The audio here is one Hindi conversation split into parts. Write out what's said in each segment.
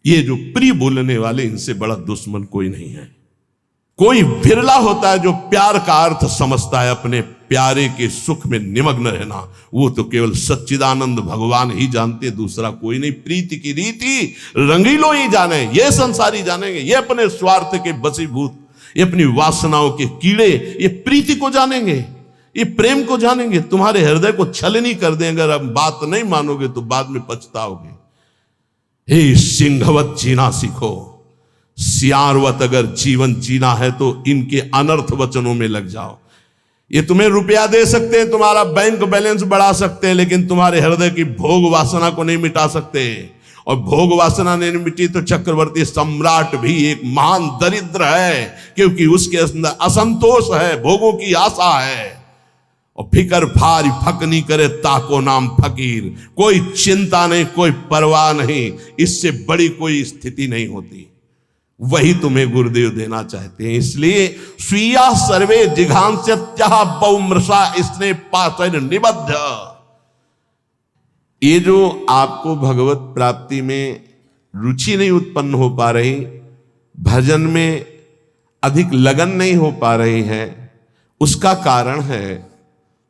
ये जो प्रिय बोलने वाले, इनसे बड़ा दुश्मन कोई नहीं है। कोई बिरला होता है जो प्यार का अर्थ समझता है, अपने प्यारे के सुख में निमग्न रहना। वो तो केवल सच्चिदानंद भगवान ही जानते, दूसरा कोई नहीं। प्रीति की रीति रंगीलो ही जाने, ये संसारी जानेंगे। ये अपने स्वार्थ के बसीभूत, ये अपनी वासनाओं के कीड़े, ये प्रीति को जानेंगे, ये प्रेम को जानेंगे। तुम्हारे हृदय को छलनी कर देंगे। अगर अब बात नहीं मानोगे तो बाद में पछताओगे। हे सिंहवत जीना सीखो, सियारवत अगर जीवन जीना है तो इनके अनर्थ वचनों में लग जाओ। ये तुम्हें रुपया दे सकते हैं, तुम्हारा बैंक बैलेंस बढ़ा सकते हैं, लेकिन तुम्हारे हृदय की भोग वासना को नहीं मिटा सकते। और भोग वासना नहीं मिटी तो चक्रवर्ती सम्राट भी एक महान दरिद्र है, क्योंकि उसके अंदर असंतोष है, भोगों की आशा है। और फिकर भारी फकनी करे ताको नाम फकीर। कोई चिंता नहीं, कोई परवाह नहीं, इससे बड़ी कोई स्थिति नहीं होती। वही तुम्हें गुरुदेव देना चाहते हैं। इसलिए स्वीया सर्वे जिघांस्यत्यः बहुमृषा स्नेह पाशैर निबद्ध। ये जो आपको भगवत प्राप्ति में रुचि नहीं उत्पन्न हो पा रही, भजन में अधिक लगन नहीं हो पा रही है, उसका कारण है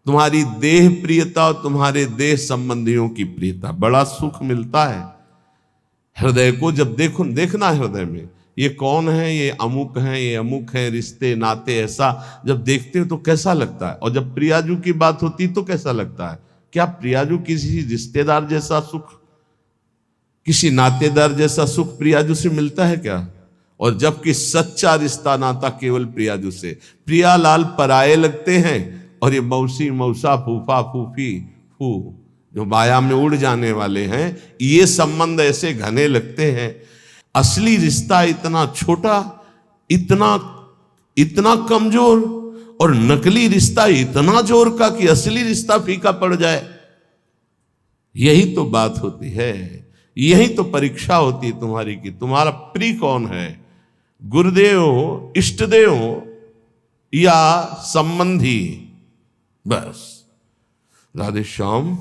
तुम्हारी देह प्रियता और तुम्हारे देह संबंधियों की प्रियता। बड़ा सुख मिलता है हृदय को जब देखना हृदय में ये कौन है, ये अमुक है, ये अमुक है, रिश्ते नाते, ऐसा जब देखते हो तो कैसा लगता है। और जब प्रियाजू की बात होती तो कैसा लगता है। क्या प्रियाजू किसी रिश्तेदार जैसा सुख, किसी नातेदार जैसा सुख प्रियाजू से मिलता है क्या? और जबकि सच्चा रिश्ता नाता केवल प्रियाजू से। प्रियालाल पराये लगते हैं और ये मौसी मौसा फूफा फूफी फू जो माया में उड़ जाने वाले हैं, ये संबंध ऐसे घने लगते हैं। असली रिश्ता इतना छोटा, इतना कमजोर, और नकली रिश्ता इतना जोर का कि असली रिश्ता फीका पड़ जाए। यही तो बात होती है, यही तो परीक्षा होती है तुम्हारी कि तुम्हारा प्रिय कौन है, गुरुदेव, इष्टदेव या संबंधी। बस राधे श्याम,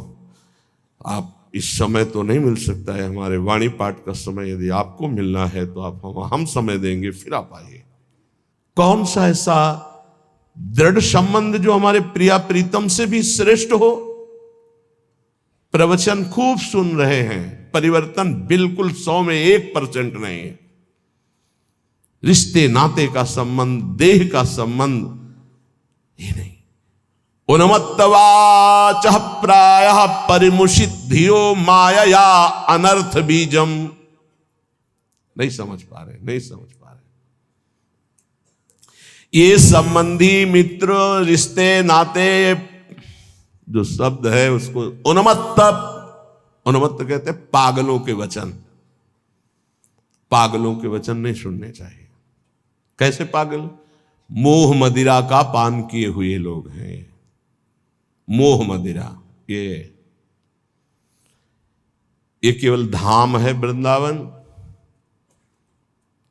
आप इस समय तो नहीं मिल सकता है, हमारे वाणी पाठ का समय यदि आपको मिलना है तो आप हम समय देंगे, फिर आप आइए। कौन सा ऐसा दृढ़ संबंध जो हमारे प्रिया प्रीतम से भी श्रेष्ठ हो। प्रवचन खूब सुन रहे हैं, परिवर्तन बिल्कुल 100 में 1% नहीं है। रिश्ते नाते का संबंध, देह का संबंध ये नहीं। उन्मत्तवाचः प्रायः परिमुषित धियो मायया अनर्थ बीजम। नहीं समझ पा रहे। ये संबंधी, मित्र, रिश्ते नाते जो शब्द है उसको उन्मत्त कहते हैं पागलों के वचन। पागलों के वचन नहीं सुनने चाहिए। कैसे पागल? मोह मदिरा का पान किए हुए लोग हैं। मोह मदिरा ये केवल धाम है वृंदावन,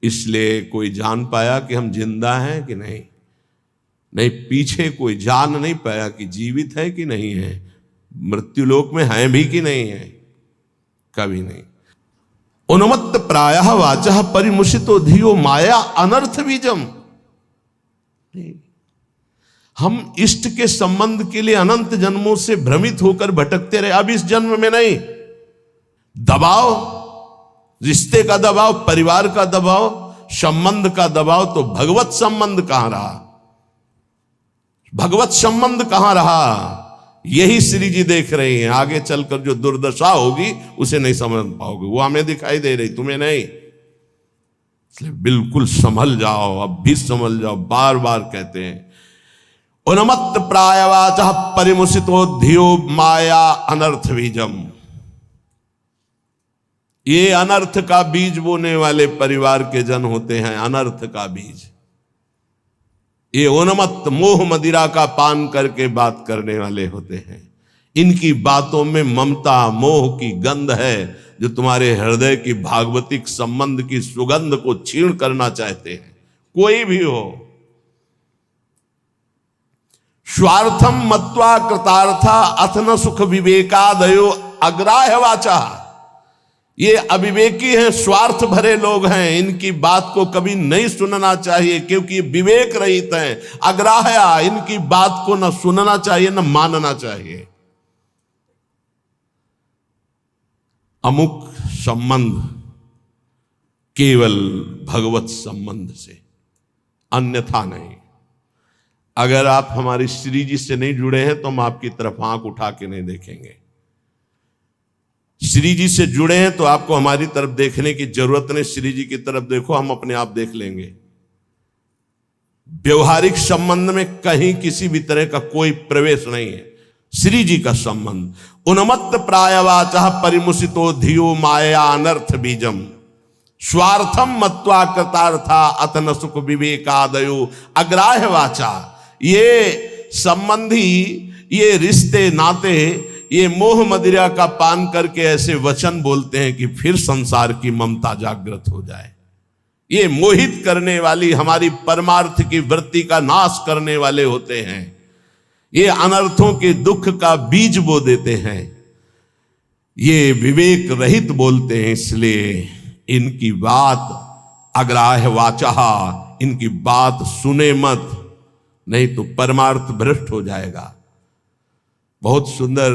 इसलिए कोई जान पाया कि हम जिंदा हैं कि नहीं। पीछे कोई जान नहीं पाया कि जीवित है कि नहीं है, मृत्युलोक में हैं भी कि नहीं है, कभी नहीं। उन्मत्त प्रायः वाचः परिमुषितो धियो माया अनर्थ बीजम। हम इष्ट के संबंध के लिए अनंत जन्मों से भ्रमित होकर भटकते रहे। अब इस जन्म में नहीं, दबाव, रिश्ते का दबाव, परिवार का दबाव, संबंध का दबाव, तो भगवत संबंध कहां रहा? भगवत संबंध कहां रहा? यही श्री जी देख रहे हैं। आगे चलकर जो दुर्दशा होगी उसे नहीं समझ पाओगे। वो हमें दिखाई दे रही, तुम्हें नहीं। इसलिए बिल्कुल संभल जाओ, अब भी संभल जाओ। बार बार कहते हैं उन्मत्त प्रायवाचः परिमुषितो धियो माया अनर्थ बीजम। ये अनर्थ का बीज बोने वाले परिवार के जन होते हैं। अनर्थ का बीज ये उन्मत्त मोह मदिरा का पान करके बात करने वाले होते हैं। इनकी बातों में ममता मोह की गंध है, जो तुम्हारे हृदय की भागवतिक संबंध की सुगंध को छीण करना चाहते हैं। कोई भी हो, स्वार्थम मत्वा कृतार्था अथ न सुख विवेकादयो अग्राह्य वाचा। ये अविवेकी हैं, स्वार्थ भरे लोग हैं, इनकी बात को कभी नहीं सुनना चाहिए क्योंकि विवेक रहित हैं, अग्राह्य, इनकी बात को न सुनना चाहिए न मानना चाहिए। अमुक संबंध केवल भगवत संबंध से, अन्यथा नहीं। अगर आप हमारी श्री जी से नहीं जुड़े हैं तो हम आपकी तरफ आंख उठा के नहीं देखेंगे। श्री जी से जुड़े हैं तो आपको हमारी तरफ देखने की जरूरत नहीं, श्री जी की तरफ देखो, हम अपने आप देख लेंगे। व्यवहारिक संबंध में कहीं किसी भी तरह का कोई प्रवेश नहीं है। श्री जी का संबंध, उन्मत्त प्रायवाचा परिमुसितो धियो माया अनर्थ बीजम स्वार्थम मत्वा कृतार्था अतन सुख विवेकादयो अग्राह्य वाचा। ये संबंधी, ये रिश्ते नाते, ये मोह मदिरा का पान करके ऐसे वचन बोलते हैं कि फिर संसार की ममता जागृत हो जाए। ये मोहित करने वाली, हमारी परमार्थ की वृत्ति का नाश करने वाले होते हैं। ये अनर्थों के दुख का बीज बो देते हैं। ये विवेक रहित बोलते हैं, इसलिए इनकी बात अग्राह्य वाचा, इनकी बात सुने मत, नहीं तो परमार्थ भ्रष्ट हो जाएगा। बहुत सुंदर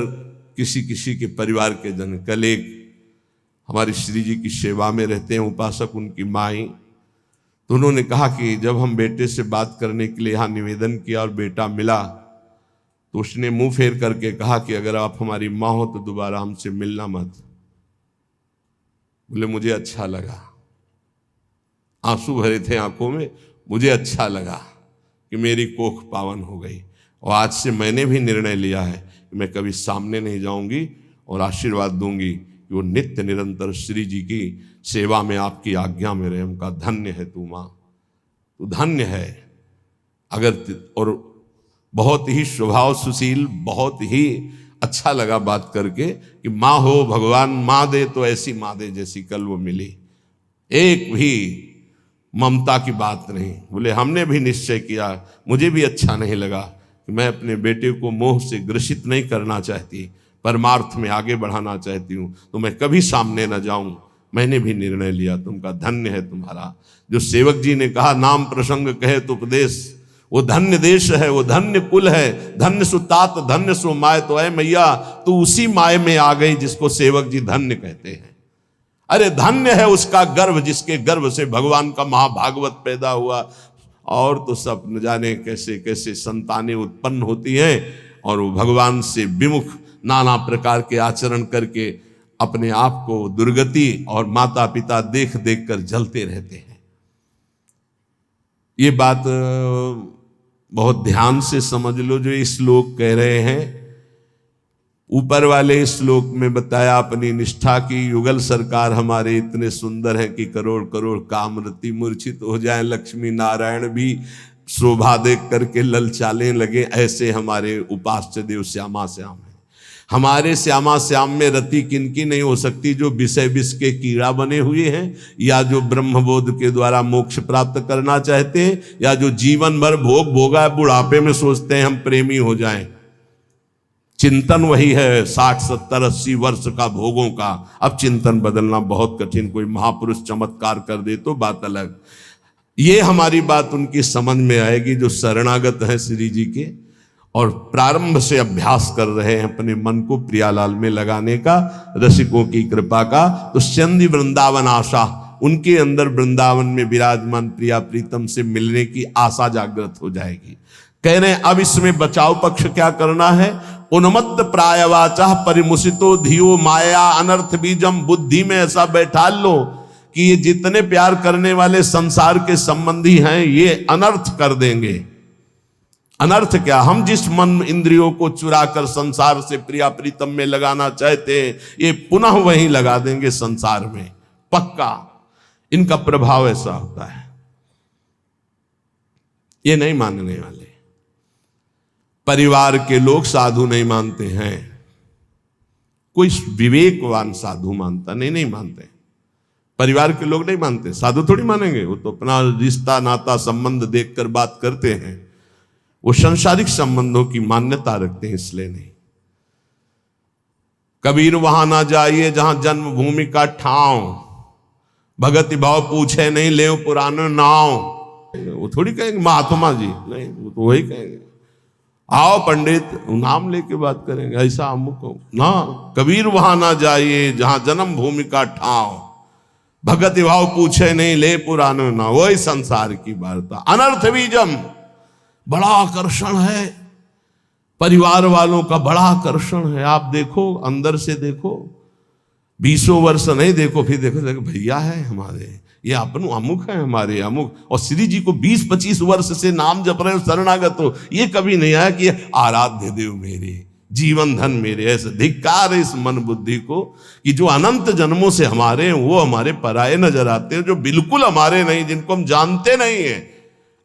किसी किसी के परिवार के जन, कल एक हमारी श्री जी की सेवा में रहते हैं उपासक, उनकी माई, तो उन्होंने कहा कि जब हम बेटे से बात करने के लिए यहाँ निवेदन किया और बेटा मिला तो उसने मुंह फेर करके कहा कि अगर आप हमारी माँ हो तो दोबारा हमसे मिलना मत। बोले मुझे अच्छा लगा, आंसू भरे थे आंखों में, मुझे अच्छा लगा कि मेरी कोख पावन हो गई। और आज से मैंने भी निर्णय लिया है कि मैं कभी सामने नहीं जाऊंगी और आशीर्वाद दूंगी कि वो नित्य निरंतर श्री जी की सेवा में आपकी आज्ञा में रहे। उनका धन्य है तू माँ, तू धन्य है। और बहुत ही स्वभाव सुशील, बहुत ही अच्छा लगा बात करके कि माँ हो, भगवान माँ दे तो ऐसी माँ दे जैसी कल वो मिली, एक भी ममता की बात नहीं। बोले हमने भी निश्चय किया, मुझे भी अच्छा नहीं लगा कि मैं अपने बेटे को मोह से ग्रसित नहीं करना चाहती, परमार्थ में आगे बढ़ाना चाहती हूँ, तो मैं कभी सामने न जाऊं। मैंने भी निर्णय लिया। तुमका धन्य है तुम्हारा। जो सेवक जी ने कहा नाम प्रसंग कहे तो उपदेश, वो धन्य देश है, वो धन्य कुल है, धन्य सुतात धन्य सो माय। तो है मैया तू उसी माय में आ गई जिसको सेवक जी धन्य कहते हैं। अरे धन्य है उसका गर्भ जिसके गर्भ से भगवान का महाभागवत पैदा हुआ। और तो सब न जाने कैसे कैसे संतानें उत्पन्न होती हैं और वो भगवान से विमुख नाना प्रकार के आचरण करके अपने आप को दुर्गति और माता पिता देख देख कर जलते रहते हैं। ये बात बहुत ध्यान से समझ लो जो श्लोक कह रहे हैं। ऊपर वाले श्लोक में बताया अपनी निष्ठा की युगल सरकार हमारे इतने सुंदर हैं कि करोड़ करोड़ कामरति मूर्छित हो जाए, लक्ष्मी नारायण भी शोभा देख करके ललचाने लगे, ऐसे हमारे उपास्य देव श्यामा श्याम है। हमारे श्यामा श्याम में रति किनकी नहीं हो सकती? जो विषय विष के कीड़ा बने हुए हैं, या जो ब्रह्मबोध के द्वारा मोक्ष प्राप्त करना चाहते हैं, या जो जीवन भर भोग भोगा बुढ़ापे में सोचते हैं हम प्रेमी हो जाएं। चिंतन वही है 60 70 80 वर्ष का भोगों का। अब चिंतन बदलना बहुत कठिन, कोई महापुरुष चमत्कार कर दे तो बात अलग। ये हमारी बात उनकी समझ में आएगी जो शरणागत है श्री जी के और प्रारंभ से अभ्यास कर रहे हैं अपने मन को प्रियालाल में लगाने का, रसिकों की कृपा का। तो चंदी वृंदावन आशा, उनके अंदर वृंदावन में विराजमान प्रिया प्रीतम से मिलने की आशा जागृत हो जाएगी। कह रहे हैं अब इसमें बचाव पक्ष क्या करना है? उन्मत्त प्रायवाचा परिमुसितो धियो माया अनर्थ बीजम। बुद्धि में ऐसा बैठा लो कि ये जितने प्यार करने वाले संसार के संबंधी हैं ये अनर्थ कर देंगे। अनर्थ क्या? हम जिस मन इंद्रियों को चुरा कर संसार से प्रिया प्रीतम में लगाना चाहते हैं ये पुनः वहीं लगा देंगे संसार में, पक्का। इनका प्रभाव ऐसा होता है, ये नहीं मानने वाले। परिवार के लोग साधु नहीं मानते हैं, कोई विवेकवान साधु मानता नहीं मानते। परिवार के लोग नहीं मानते, साधु थोड़ी मानेंगे। वो तो अपना रिश्ता नाता संबंध देखकर बात करते हैं, वो सांसारिक संबंधों की मान्यता रखते हैं, इसलिए नहीं। कबीर वहां ना जाइए जहां जन्मभूमि का ठाव, भगति भाव पूछे नहीं ले पुराने नाव। वो थोड़ी कहेंगे महात्मा जी, नहीं, वो तो वही कहेंगे आओ पंडित नाम लेके बात करेंगे, ऐसा अमुक ना। कबीर वहां ना जाइए जहां जन्म भूमि का ठाव, भगति भाव पूछे नहीं ले पुराने ना। वही संसार की वार्ता। अनर्थ बीजम, बड़ा आकर्षण है, परिवार वालों का बड़ा आकर्षण है। आप देखो, अंदर से देखो, 20 वर्ष नहीं देखो, फिर देखो भैया है हमारे, ये अपनों अमुक है हमारे अमुक। और श्री जी को 20-25 वर्ष से नाम जप रहे हो, शरणागत हो, ये कभी नहीं आया कि आराध्य देव मेरे, जीवन धन मेरे। ऐसे धिक्कार है इस मन बुद्धि को कि जो अनंत जन्मों से हमारे हैं वो हमारे पराये नजर आते हैं, जो बिल्कुल हमारे नहीं, जिनको हम जानते नहीं है,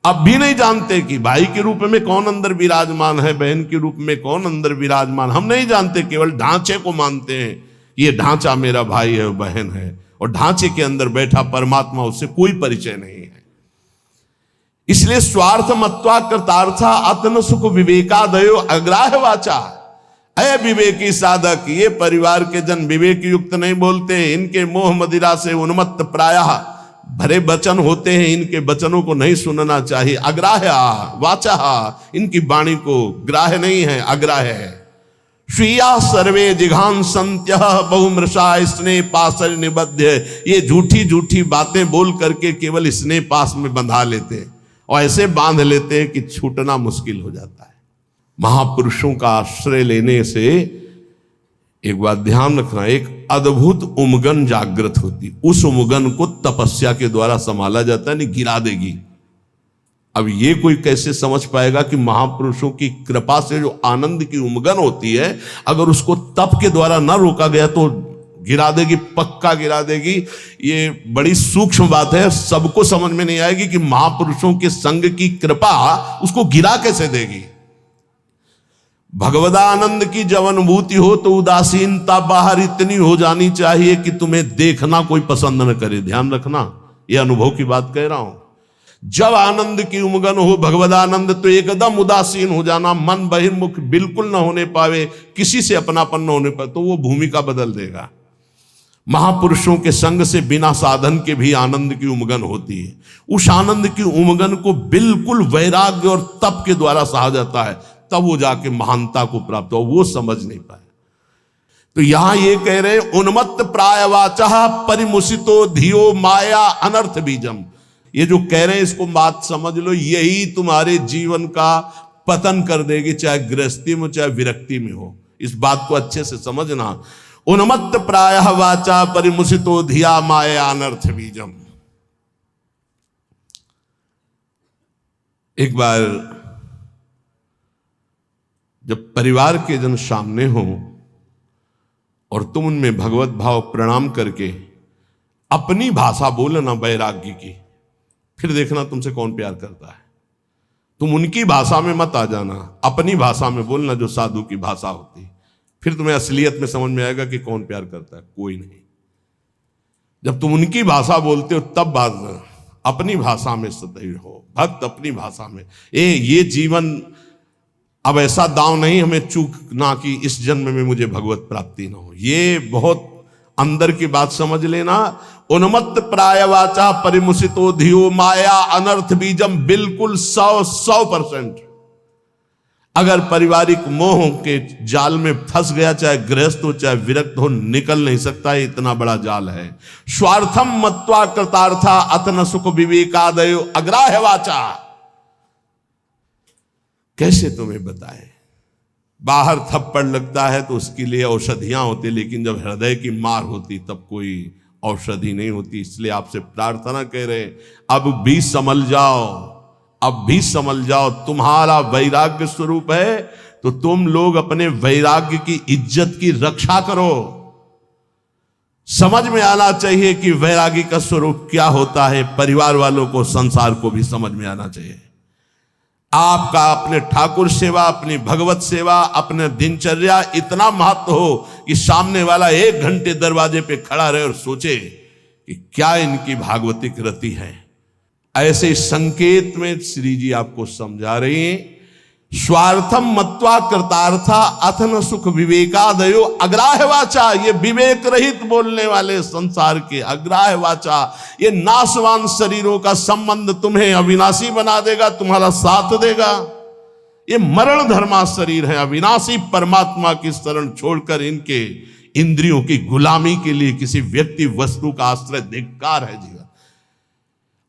अब भी नहीं जानते कि भाई के रूप में कौन अंदर विराजमान है, बहन के रूप में कौन अंदर विराजमान, हम नहीं जानते, केवल ढांचे को मानते हैं। ये ढांचा मेरा भाई है, बहन है, और ढांचे के अंदर बैठा परमात्मा, उससे कोई परिचय नहीं है। इसलिए स्वार्थ मत्वा कृतार्था आत्म सुख विवेकादयो अग्राह वाचा। अय विवेकी साधक, ये परिवार के जन विवेक युक्त नहीं बोलते, इनके मोह मदिरा से उन्मत्त प्रायः भरे वचन होते हैं, इनके वचनों को नहीं सुनना चाहिए। अग्राह्य वाचा, इनकी वाणी को ग्राह्य नहीं है, अग्राह्य है। स्वीया सर्वे जिघान संत्य बहुमृषा स्नेह पास निबद्ध, ये झूठी झूठी बातें बोल करके केवल स्नेह पास में बंधा लेते हैं, और ऐसे बांध लेते हैं कि छूटना मुश्किल हो जाता है। महापुरुषों का आश्रय लेने से एक बात ध्यान रखना, एक अद्भुत उमगन जागृत होती, उस उमगन को तपस्या के द्वारा संभाला जाता है, नहीं गिरा देगी। अब ये कोई कैसे समझ पाएगा कि महापुरुषों की कृपा से जो आनंद की उमगन होती है, अगर उसको तप के द्वारा न रोका गया तो गिरा देगी, पक्का गिरा देगी। ये बड़ी सूक्ष्म बात है, सबको समझ में नहीं आएगी कि महापुरुषों के संग की कृपा उसको गिरा कैसे देगी। भगवदानंद की जब अनुभूति हो तो उदासीनता बाहर इतनी हो जानी चाहिए कि तुम्हें देखना कोई पसंद न करे। ध्यान रखना, यह अनुभव की बात कह रहा हूं। जब आनंद की उमगन हो, भगवदानंद, तो एकदम उदासीन हो जाना, मन बहिर्मुख बिल्कुल न होने पावे, किसी से अपनापन न होने पाए, तो वो भूमिका बदल देगा। महापुरुषों के संग से बिना साधन के भी आनंद की उमगन होती है। उस आनंद की उमगन को बिल्कुल वैराग्य और तप के द्वारा सहा जाता है, तब वो जाके महानता को प्राप्त हो। वो समझ नहीं पाए, तो यहां ये कह रहे उन्मत्त प्राय वाचा परिमुसितो धियो माया अनर्थ बीजम। ये जो कह रहे हैं इसको बात समझ लो, यही तुम्हारे जीवन का पतन कर देगी, चाहे गृहस्थी में चाहे विरक्ति में हो। इस बात को अच्छे से समझना। उन्मत्त प्रायः वाचा परिमुसितो धिया माया अनर्थ बीजम। एक बार जब परिवार के जन सामने हो और तुम उनमें भगवत भाव प्रणाम करके अपनी भाषा बोलना वैराग्य की, फिर देखना तुमसे कौन प्यार करता है। तुम उनकी भाषा में मत आ जाना, अपनी भाषा में बोलना जो साधु की भाषा होती, फिर तुम्हें असलियत में समझ में आएगा कि कौन प्यार करता है, कोई नहीं। जब तुम उनकी भाषा बोलते हो तब बात, अपनी भाषा में सदैव हो, भक्त अपनी भाषा में। ये जीवन अब ऐसा दांव नहीं हमें चूकना कि इस जन्म में मुझे भगवत प्राप्ति न हो। ये बहुत अंदर की बात समझ लेना। उन्मत्त प्राय वाचा परिमुसितो धियो माया अनर्थ बीजम, बिल्कुल 100%। अगर पारिवारिक मोह के जाल में फंस गया, चाहे गृहस्थ हो चाहे विरक्त हो, निकल नहीं सकता है, इतना बड़ा जाल है। स्वार्थम मत्वा कृतार्था अतन सुख विवेकादयो अग्राह्य वाचा। कैसे तुम्हें बताए, बाहर थप्पड़ लगता है तो उसके लिए औषधियां होती, लेकिन जब हृदय की मार होती तब कोई औषधि नहीं होती। इसलिए आपसे प्रार्थना कह रहे हैं, अब भी संभल जाओ, अब भी संभल जाओ। तुम्हारा वैराग्य स्वरूप है तो तुम लोग अपने वैराग्य की इज्जत की रक्षा करो। समझ में आना चाहिए कि वैराग्य का स्वरूप क्या होता है। परिवार वालों को, संसार को भी समझ में आना चाहिए। आपका अपने ठाकुर सेवा, अपनी भगवत सेवा, अपने दिनचर्या इतना महत्व हो कि सामने वाला 1 घंटे दरवाजे पे खड़ा रहे और सोचे कि क्या इनकी भागवतिक रति है। ऐसे संकेत में श्री जी आपको समझा रही हैं स्वार्थम मत्वा कृतार्था अथन सुख विवेकादयो अग्राह्य वाचा, ये विवेक रहित बोलने वाले संसार के अग्राह्य वाचा, ये नाशवान शरीरों का संबंध तुम्हें अविनाशी बना देगा, तुम्हारा साथ देगा। ये मरण धर्मा शरीर है, अविनाशी परमात्मा की शरण छोड़कर इनके इंद्रियों की गुलामी के लिए किसी व्यक्ति वस्तु का आश्रय धिक्कार है जीवन।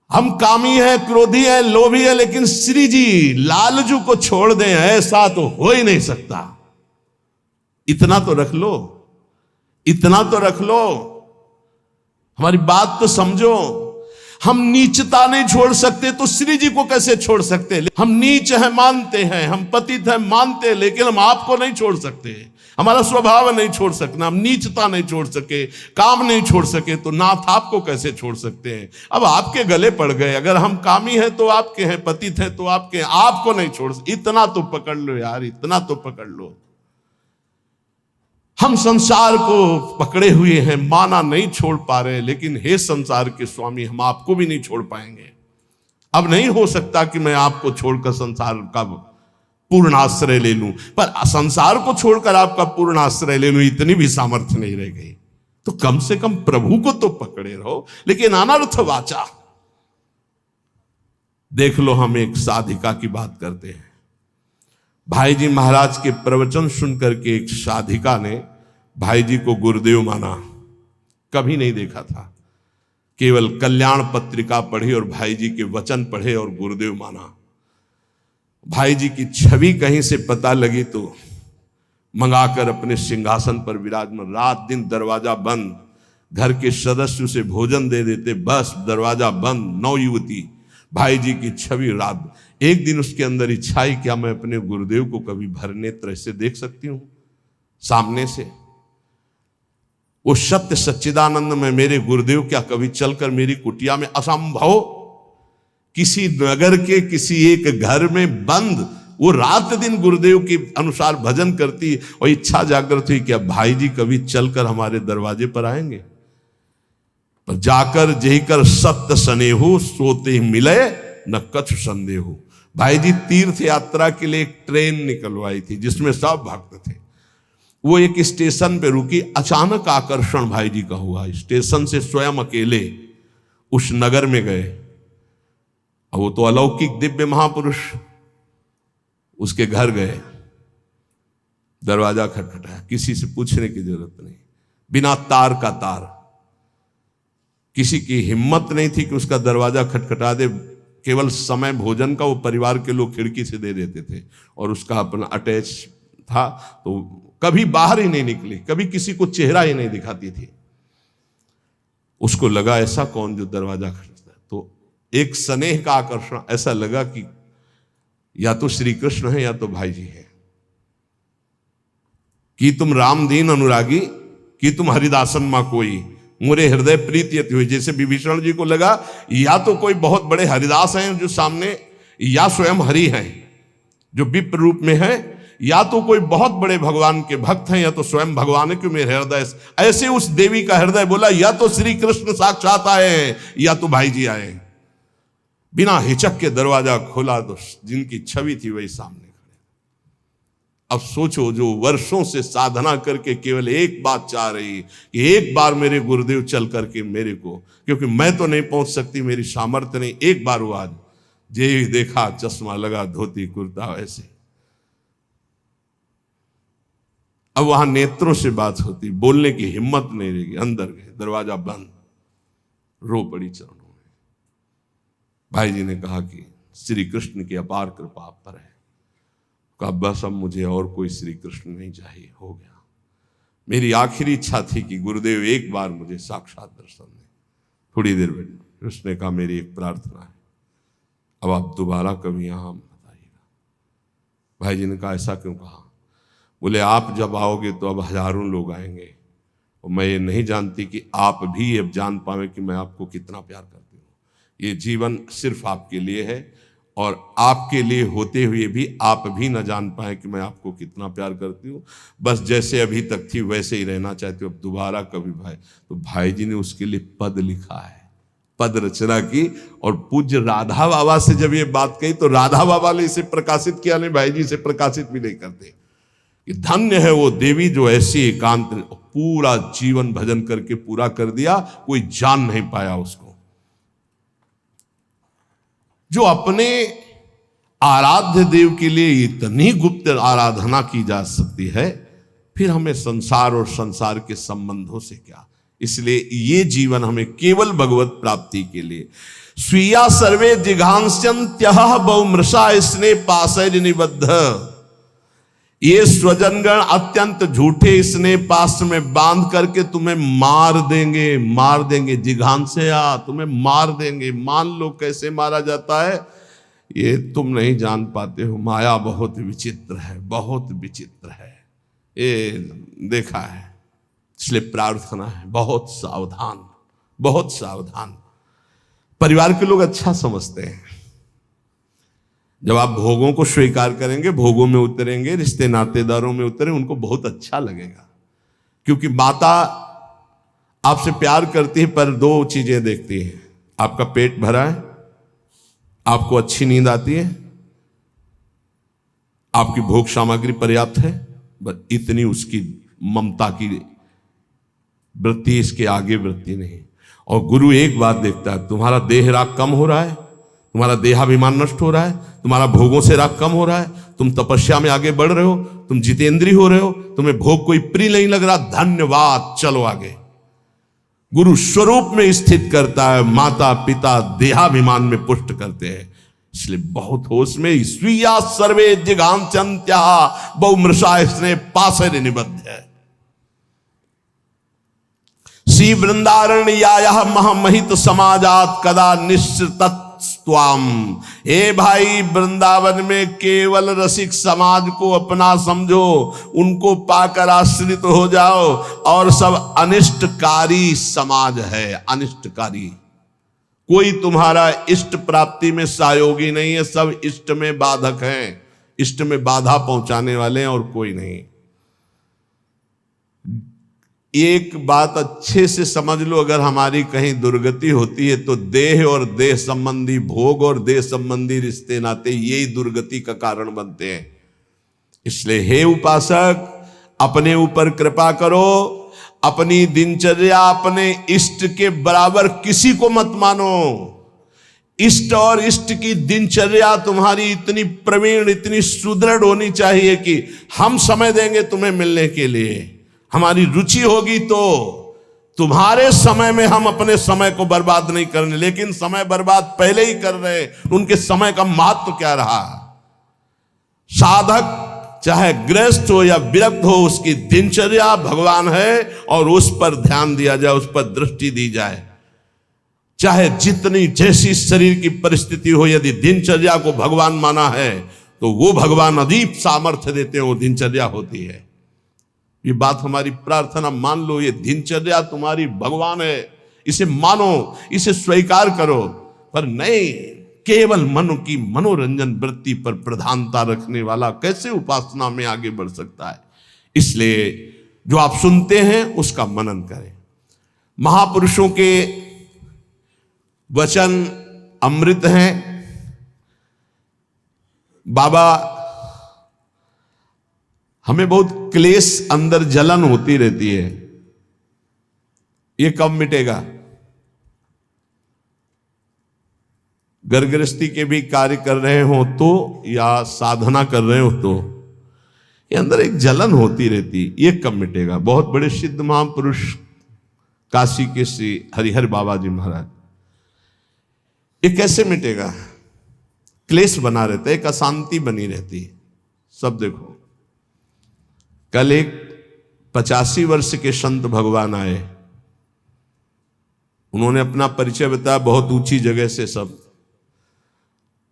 हम कामी हैं, क्रोधी हैं, लोभी हैं, लेकिन श्री जी लालजू को छोड़ दें ऐसा तो हो ही नहीं सकता। इतना तो रख लो, इतना तो रख लो, हमारी बात तो समझो। हम नीचता नहीं छोड़ सकते तो श्री जी को कैसे छोड़ सकते? हम नीच हैं मानते हैं, हम पतित हैं मानते हैं, लेकिन हम आपको नहीं छोड़ सकते। हमारा स्वभाव नहीं छोड़ सकना, हम नीचता नहीं छोड़ सके, काम नहीं छोड़ सके, तो नाथ आपको कैसे छोड़ सकते हैं? अब आपके गले पड़ गए। अगर हम कामी हैं तो आपके हैं, पतित हैं तो आपके हैं, आपको नहीं छोड़ सकते। इतना तो पकड़ लो यार, इतना तो पकड़ लो। हम संसार को पकड़े हुए हैं, माना नहीं छोड़ पा रहे, लेकिन हे संसार के स्वामी, हम आपको भी नहीं छोड़ पाएंगे। अब नहीं हो सकता कि मैं आपको छोड़कर संसार का पूर्ण आश्रय ले लूं, पर संसार को छोड़कर आपका पूर्ण आश्रय ले लूं, इतनी भी सामर्थ्य नहीं रह गई। तो कम से कम प्रभु को तो पकड़े रहो। लेकिन अनर्थ वाचा, देख लो, हम एक साधिका की बात करते हैं। भाई जी महाराज के प्रवचन सुनकर के एक साधिका ने भाई जी को गुरुदेव माना। कभी नहीं देखा था, केवल कल्याण पत्रिका पढ़ी और भाई जी के वचन पढ़े और गुरुदेव माना। भाई जी की छवि कहीं से पता लगी तो मंगाकर अपने सिंहासन पर विराजमान, रात दिन दरवाजा बंद, घर के सदस्य उसे भोजन दे देते, बस दरवाजा बंद, 9 युवती, भाई जी की छवि रात। एक दिन उसके अंदर इच्छा आई, क्या मैं अपने गुरुदेव को कभी भर नेत्र से देख सकती हूं सामने से? वो सत्य सच्चिदानंद में मेरे गुरुदेव क्या कभी चलकर मेरी कुटिया में? असंभव। किसी नगर के किसी एक घर में बंद वो रात दिन गुरुदेव के अनुसार भजन करती, और इच्छा जागृत हुई क्या भाई जी कभी चलकर हमारे दरवाजे पर आएंगे? पर जाकर जही कर सत्य स्नेहु सोते ही मिले न कछु संदेहु। भाई जी तीर्थ यात्रा के लिए एक ट्रेन निकलवाई थी जिसमें सब भक्त थे। वो एक स्टेशन पे रुकी, अचानक आकर्षण भाई जी का हुआ। स्टेशन से स्वयं अकेले उस नगर में गए। वो तो अलौकिक दिव्य महापुरुष, उसके घर गए, दरवाजा खटखटाया, किसी से पूछने की जरूरत नहीं, बिना तार का तार। किसी की हिम्मत नहीं थी कि उसका दरवाजा खटखटा दे। केवल समय भोजन का वो परिवार के लोग खिड़की से दे देते थे, और उसका अपना अटैच था, तो कभी बाहर ही नहीं निकली, कभी किसी को चेहरा ही नहीं दिखाती थी। उसको लगा ऐसा कौन जो दरवाजा खटखटाता है? तो एक स्नेह का आकर्षण, ऐसा लगा कि या तो श्री कृष्ण है या तो भाई जी है। कि तुम राम दीन अनुरागी, कि तुम हरिदासन मां कोई, मोरे हृदय प्रीति अति हुई। जैसे विभीषण जी को लगा या तो कोई बहुत बड़े हरिदास हैं जो सामने, या स्वयं हरि हैं जो विप्र रूप में है, या तो कोई बहुत बड़े भगवान के भक्त हैं, या तो स्वयं भगवान है कि मेरे हृदय। ऐसे उस देवी का हृदय बोला या तो श्री कृष्ण साक्षात आए हैं या तो भाई जी आए हैं। बिना हिचक के दरवाजा खोला तो जिनकी छवि थी वही सामने खड़े। अब सोचो, जो वर्षों से साधना करके केवल एक बात चाह रही कि एक बार मेरे गुरुदेव चल करके मेरे को, क्योंकि मैं तो नहीं पहुंच सकती, मेरी सामर्थ्य नहीं, एक बार वो आज जे देखा चश्मा लगा, धोती कुर्ता ऐसे। अब वहां नेत्रों से बात होती, बोलने की हिम्मत नहीं रहेगी। अंदर गए, दरवाजा बंद, रो पड़ी चरणों में। भाई जी ने कहा कि श्री कृष्ण की अपार कृपा आप पर है। कहा बस अब मुझे और कोई श्री कृष्ण नहीं चाहिए, हो गया। मेरी आखिरी इच्छा थी कि गुरुदेव एक बार मुझे साक्षात दर्शन दें। थोड़ी देर बैठ, उसने कहा मेरी एक प्रार्थना है, अब आप दोबारा कभी यहां बताइएगा। भाई जी ने कहा ऐसा क्यों कहा? बोले आप जब आओगे तो अब हजारों लोग आएंगे, और मैं ये नहीं जानती कि आप भी अब जान पावे कि मैं आपको कितना प्यार करती हूँ। ये जीवन सिर्फ आपके लिए है, और आपके लिए होते हुए भी आप भी न जान पाए कि मैं आपको कितना प्यार करती हूँ। बस जैसे अभी तक थी वैसे ही रहना चाहती हूँ, अब दोबारा कभी भाई। तो भाई जी ने उसके लिए पद लिखा है, पद रचना की। और पूज्य राधा बाबा से जब ये बात कही तो राधा बाबा ने इसे प्रकाशित किया, नहीं भाई जी इसे प्रकाशित भी नहीं करते कि धन्य है वो देवी जो ऐसी एकांत पूरा जीवन भजन करके पूरा कर दिया, कोई जान नहीं पाया उसको। जो अपने आराध्य देव के लिए इतनी गुप्त आराधना की जा सकती है, फिर हमें संसार और संसार के संबंधों से क्या। इसलिए ये जीवन हमें केवल भगवत प्राप्ति के लिए। स्वीया सर्वे जिघांस्यन्त्यः बहुमृषा स्नेह पाशैर् निबद्ध। ये स्वजनगण अत्यंत झूठे स्नेह पास में बांध करके तुम्हें मार देंगे। जिघांस्या तुम्हें मार देंगे। मान लो कैसे मारा जाता है, ये तुम नहीं जान पाते हो। माया बहुत विचित्र है, बहुत विचित्र है, ये देखा है। इसलिए प्रार्थना है बहुत सावधान, बहुत सावधान। परिवार के लोग अच्छा समझते हैं, जब आप भोगों को स्वीकार करेंगे, भोगों में उतरेंगे, रिश्ते नातेदारों में उतरे, उनको बहुत अच्छा लगेगा। क्योंकि माता आपसे प्यार करती है पर दो चीजें देखती है, आपका पेट भरा है, आपको अच्छी नींद आती है, आपकी भोग सामग्री पर्याप्त है, बस इतनी उसकी ममता की वृत्ति, इसके आगे वृत्ति नहीं। और गुरु एक बात देखता है, तुम्हारा देह राग कम हो रहा है, तुम्हारा देहाभिमान नष्ट हो रहा है, तुम्हारा भोगों से राग कम हो रहा है, तुम तपस्या में आगे बढ़ रहे हो, तुम जितेंद्रीय हो रहे हो, तुम्हें भोग कोई प्रिय नहीं लग रहा, धन्यवाद, चलो आगे। गुरु स्वरूप में स्थित करता है, माता पिता देहाभिमान में पुष्ट करते हैं। इसलिए बहुत होश में। स्वीया सर्वे जिघांस्यन्त्या बहुमृषा स्नेह पाशैर् निबद्ध है। श्री वृंदारण्यायः महामहित समाजात कदा निश्चितस्त्वाम। हे भाई, वृंदावन में केवल रसिक समाज को अपना समझो, उनको पाकर आश्रित हो जाओ, और सब अनिष्टकारी समाज है, अनिष्टकारी। कोई तुम्हारा इष्ट प्राप्ति में सहयोगी नहीं है, सब इष्ट में बाधक हैं, इष्ट में बाधा पहुंचाने वाले हैं, और कोई नहीं। एक बात अच्छे से समझ लो, अगर हमारी कहीं दुर्गति होती है तो देह और देह संबंधी भोग और देह संबंधी रिश्ते नाते यही दुर्गति का कारण बनते हैं। इसलिए हे उपासक, अपने ऊपर कृपा करो, अपनी दिनचर्या अपने इष्ट के बराबर किसी को मत मानो। इष्ट और इष्ट की दिनचर्या तुम्हारी इतनी प्रवीण, इतनी सुदृढ़ होनी चाहिए कि हम समय देंगे तुम्हें मिलने के लिए, हमारी रुचि होगी तो। तुम्हारे समय में हम अपने समय को बर्बाद नहीं करने, लेकिन समय बर्बाद पहले ही कर रहे, उनके समय का महत्व क्या रहा। साधक चाहे गृहस्थ हो या विरक्त हो, उसकी दिनचर्या भगवान है और उस पर ध्यान दिया जाए, उस पर दृष्टि दी जाए। चाहे जितनी जैसी शरीर की परिस्थिति हो, यदि दिनचर्या को भगवान माना है तो वो भगवान अदीप सामर्थ्य देते हैं, वो दिनचर्या होती है। ये बात हमारी प्रार्थना मान लो, ये दिनचर्या तुम्हारी भगवान है, इसे मानो, इसे स्वीकार करो। पर नहीं, केवल मन की मनोरंजन वृत्ति पर प्रधानता रखने वाला कैसे उपासना में आगे बढ़ सकता है। इसलिए जो आप सुनते हैं उसका मनन करें। महापुरुषों के वचन अमृत हैं। बाबा, हमें बहुत क्लेश, अंदर जलन होती रहती है, ये कब मिटेगा। घर गृहस्थी के भी कार्य कर रहे हो तो, या साधना कर रहे हो तो, ये अंदर एक जलन होती रहती, ये कब मिटेगा। बहुत बड़े सिद्ध महापुरुष काशी के श्री हरिहर बाबा जी महाराज, ये कैसे मिटेगा। क्लेश बना रहता है, एक अशांति बनी रहती है। सब देखो, कल एक 85 वर्ष के संत भगवान आए, उन्होंने अपना परिचय बताया बहुत ऊंची जगह से सब,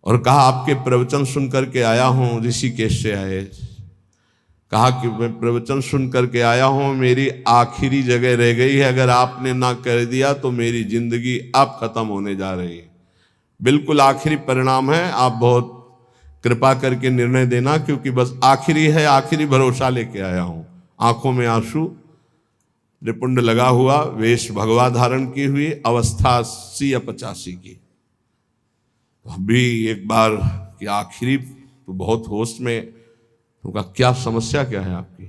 और कहा आपके प्रवचन सुन करके आया हूं, ऋषिकेश से आए। कहा कि मैं प्रवचन सुन करके आया हूं, मेरी आखिरी जगह रह गई है, अगर आपने ना कर दिया तो मेरी जिंदगी अब खत्म होने जा रही है। बिल्कुल आखिरी परिणाम है, आप बहुत कृपा करके निर्णय देना, क्योंकि बस आखिरी है, आखिरी भरोसा लेके आया हूं। आंखों में आंसू, त्रिपुंड लगा हुआ, वेश भगवा धारण की हुई, अवस्था 80 या 85 की। अभी एक बार कि आखिरी तो बहुत होश में, तो कहा क्या समस्या क्या है आपकी?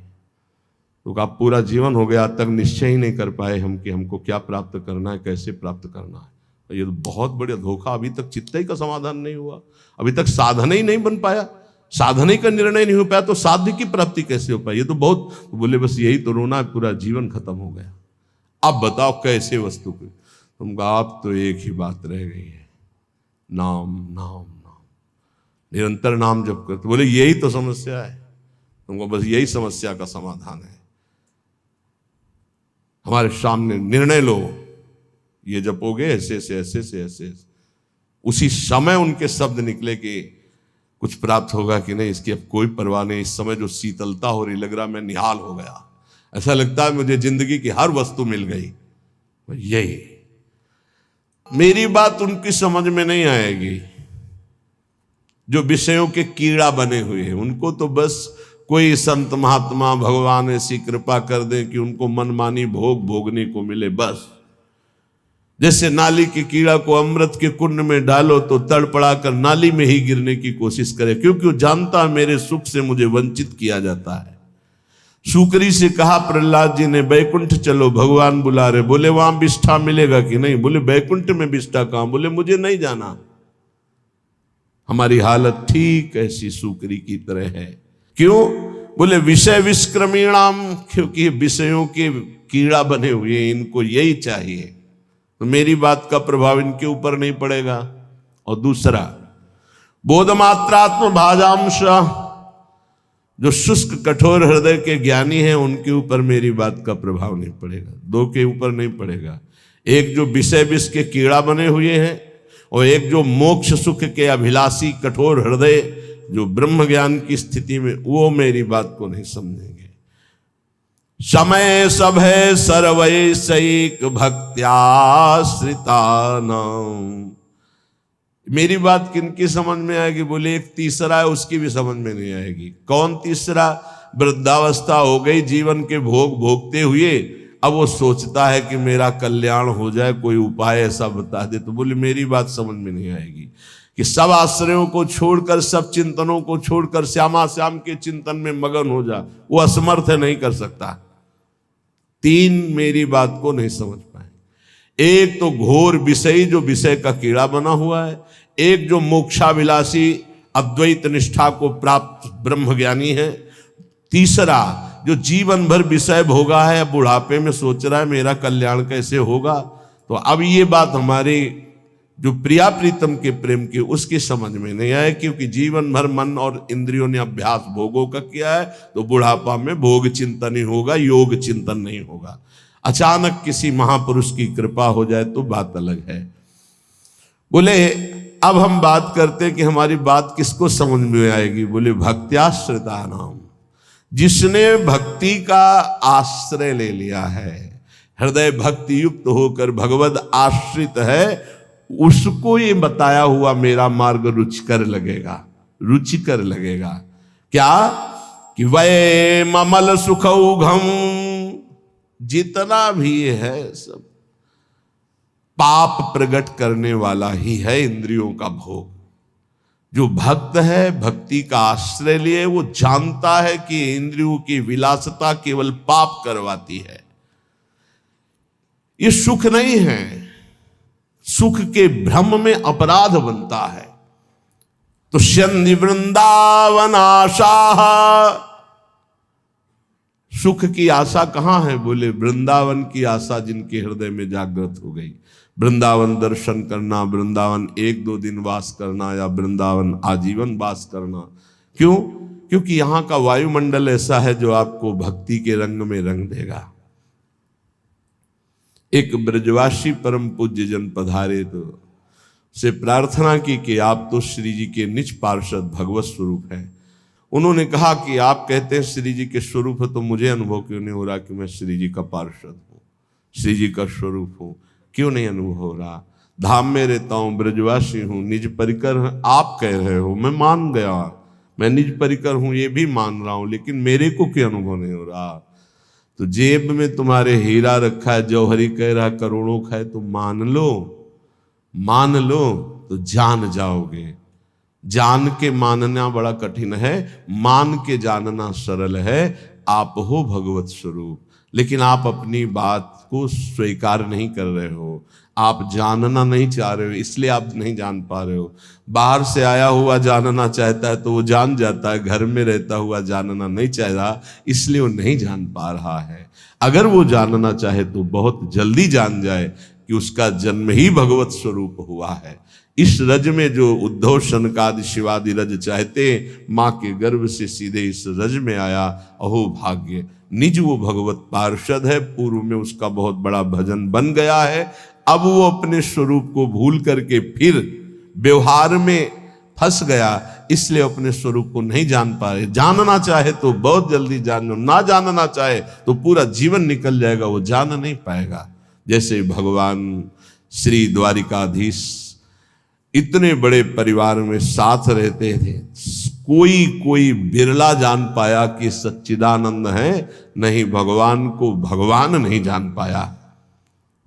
तो कहा पूरा जीवन हो गया, तक निश्चय ही नहीं कर पाए हम कि हमको क्या प्राप्त करना है, कैसे प्राप्त करना है। और ये तो बहुत बड़ा धोखा, अभी तक चित्त ही का समाधान नहीं हुआ, अभी तक साधन ही नहीं बन पाया, साधन ही का निर्णय नहीं हो पाया, तो साध्य की प्राप्ति कैसे हो पाई? ये तो बहुत, तो बोले बस यही तो रोना है, पूरा जीवन खत्म हो गया। अब बताओ कैसे वस्तु को? तुम कहा आप तो एक ही बात रह गई है, नाम नाम नाम, निरंतर नाम जप करते। बोले यही तो समस्या है, तुमको बस यही समस्या का समाधान है। हमारे सामने निर्णय लो, ये जपोगे ऐसे से ऐसे से ऐसे, उसी समय उनके शब्द निकले कि कुछ प्राप्त होगा कि नहीं इसकी अब कोई परवाह नहीं। इस समय जो शीतलता हो रही, लग रहा मैं निहाल हो गया, ऐसा लगता है मुझे जिंदगी की हर वस्तु मिल गई। यही मेरी बात उनकी समझ में नहीं आएगी जो विषयों के कीड़ा बने हुए हैं। उनको तो बस कोई संत महात्मा भगवान ऐसी कृपा कर दे कि उनको मनमानी भोग भोगने को मिले, बस। जैसे नाली के कीड़ा को अमृत के कुंड में डालो तो तड़पड़ा कर नाली में ही गिरने की कोशिश करे, क्योंकि वो जानता है मेरे सुख से मुझे वंचित किया जाता है। सुकरी से कहा प्रहलाद जी ने, बैकुंठ चलो भगवान बुला रहे। बोले वहां विष्ठा मिलेगा कि नहीं? बोले बैकुंठ में विष्ठा कहां? बोले मुझे नहीं जाना। हमारी हालत ठीक ऐसी सुकरी की तरह है। क्यों? बोले विषय विष्क्रमीणाम, क्योंकि विषयों के कीड़ा बने हुए, इनको यही चाहिए, तो मेरी बात का प्रभाव इनके ऊपर नहीं पड़ेगा। और दूसरा, बोधमात्रात्म भाजांश, जो शुष्क कठोर हृदय के ज्ञानी हैं उनके ऊपर मेरी बात का प्रभाव नहीं पड़ेगा, दो के ऊपर नहीं पड़ेगा। एक जो विषय विष के कीड़ा बने हुए हैं, और एक जो मोक्ष सुख के अभिलाषी कठोर हृदय जो ब्रह्म ज्ञान की स्थिति में, वो मेरी बात को नहीं समझेंगे। समय सब है सर्वैसैक भक्त्याश्रितानाम। मेरी बात किनकी समझ में आएगी? बोले एक तीसरा है, उसकी भी समझ में नहीं आएगी। कौन तीसरा? वृद्धावस्था हो गई, जीवन के भोग भोगते हुए अब वो सोचता है कि मेरा कल्याण हो जाए, कोई उपाय ऐसा बता दे। तो बोले मेरी बात समझ में नहीं आएगी कि सब आश्रयों को छोड़कर, सब चिंतनों को छोड़कर श्यामा श्याम के चिंतन में मगन हो जा। वो असमर्थ है, नहीं कर सकता। तीन मेरी बात को नहीं समझ पाए। एक तो घोर विषयी जो विषय का कीड़ा बना हुआ है, एक जो मोक्षाभिलाषी अद्वैत निष्ठा को प्राप्त ब्रह्म ज्ञानी है, तीसरा जो जीवन भर विषय भोगा है, बुढ़ापे में सोच रहा है मेरा कल्याण कैसे होगा। तो अब ये बात हमारे जो प्रिया प्रीतम के प्रेम की, उसकी समझ में नहीं आए, क्योंकि जीवन भर मन और इंद्रियों ने अभ्यास भोगों का किया है, तो बुढ़ापा में भोग चिंतन ही होगा, योग चिंतन नहीं होगा। अचानक किसी महापुरुष की कृपा हो जाए तो बात अलग है। बोले अब हम बात करते कि हमारी बात किसको समझ में आएगी? बोले भक्त्याश्रिता नाम, जिसने भक्ति का आश्रय ले लिया है, हृदय भक्ति युक्त होकर भगवद आश्रित है, उसको ये बताया हुआ मेरा मार्ग रुचिकर लगेगा, रुचिकर लगेगा। क्या? कि वै ममल सुखौघम, जितना भी है सब पाप प्रकट करने वाला ही है, इंद्रियों का भोग। जो भक्त है, भक्ति का आश्रय लिए, वो जानता है कि इंद्रियों की विलासता केवल पाप करवाती है। ये सुख नहीं है, सुख के भ्रम में अपराध बनता है। तो शन्ति वृंदावन आशा, सुख की आशा कहां है? बोले वृंदावन की आशा जिनके हृदय में जागृत हो गई। वृंदावन दर्शन करना, वृंदावन 1-2 दिन वास करना, या वृंदावन आजीवन वास करना। क्यों? क्योंकि यहां का वायुमंडल ऐसा है जो आपको भक्ति के रंग में रंग देगा। एक ब्रजवासी परम पूज्य जन पधारे तो से प्रार्थना की कि आप तो श्री जी के निज पार्षद भगवत स्वरूप हैं। उन्होंने कहा कि आप कहते हैं श्री जी के स्वरूप है, तो मुझे अनुभव क्यों नहीं हो रहा कि मैं श्री जी का पार्षद हूँ, श्री जी का स्वरूप हूँ? क्यों नहीं अनुभव हो रहा? धाम में रहता हूँ, ब्रजवासी हूँ, निज परिकर आप कह रहे हो, मैं मान गया, मैं निज परिकर हूँ ये भी मान रहा हूँ, लेकिन मेरे को क्यों अनुभव नहीं हो रहा? तो जेब में तुम्हारे हीरा रखा है, जौहरी कह रहा करोड़ों खाए, तो मान लो तो जान जाओगे। जान के मानना बड़ा कठिन है, मान के जानना सरल है। आप हो भगवत स्वरूप, लेकिन आप अपनी बात को स्वीकार नहीं कर रहे हो, आप जानना नहीं चाह रहे हो, इसलिए आप नहीं जान पा रहे हो। बाहर से आया हुआ जानना चाहता है तो वो जान जाता है, घर में रहता हुआ जानना नहीं चाहता, इसलिए वो नहीं जान पा रहा है। अगर वो जानना चाहे तो बहुत जल्दी जान जाए कि उसका जन्म ही भगवत स्वरूप हुआ है। इस रज में जो उद्धव शनकादि शिवादि रज चाहते, माँ के गर्भ से सीधे इस रज में आया, अहो भाग्य। निज वो भगवत पार्षद है, पूर्व में उसका बहुत बड़ा भजन बन गया है। अब वो अपने स्वरूप को भूल करके फिर व्यवहार में फंस गया, इसलिए अपने स्वरूप को नहीं जान पा रहे। जानना चाहे तो बहुत जल्दी जान लो, ना जानना चाहे तो पूरा जीवन निकल जाएगा, वो जान नहीं पाएगा। जैसे भगवान श्री द्वारिकाधीश इतने बड़े परिवार में साथ रहते थे, कोई बिरला जान पाया कि सच्चिदानंद है, नहीं भगवान को भगवान नहीं जान पाया,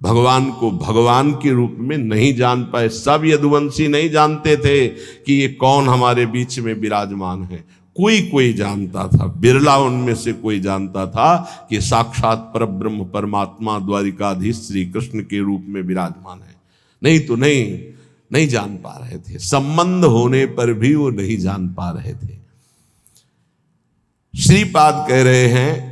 भगवान को भगवान के रूप में नहीं जान पाए। सब यदुवंशी नहीं जानते थे कि ये कौन हमारे बीच में विराजमान है। कोई जानता था, बिरला उनमें से कोई जानता था कि साक्षात परब्रह्म परमात्मा द्वारिकाधीश श्री कृष्ण के रूप में विराजमान है। नहीं तो नहीं जान पा रहे थे, संबंध होने पर भी वो नहीं जान पा रहे थे। श्रीपाद कह रहे हैं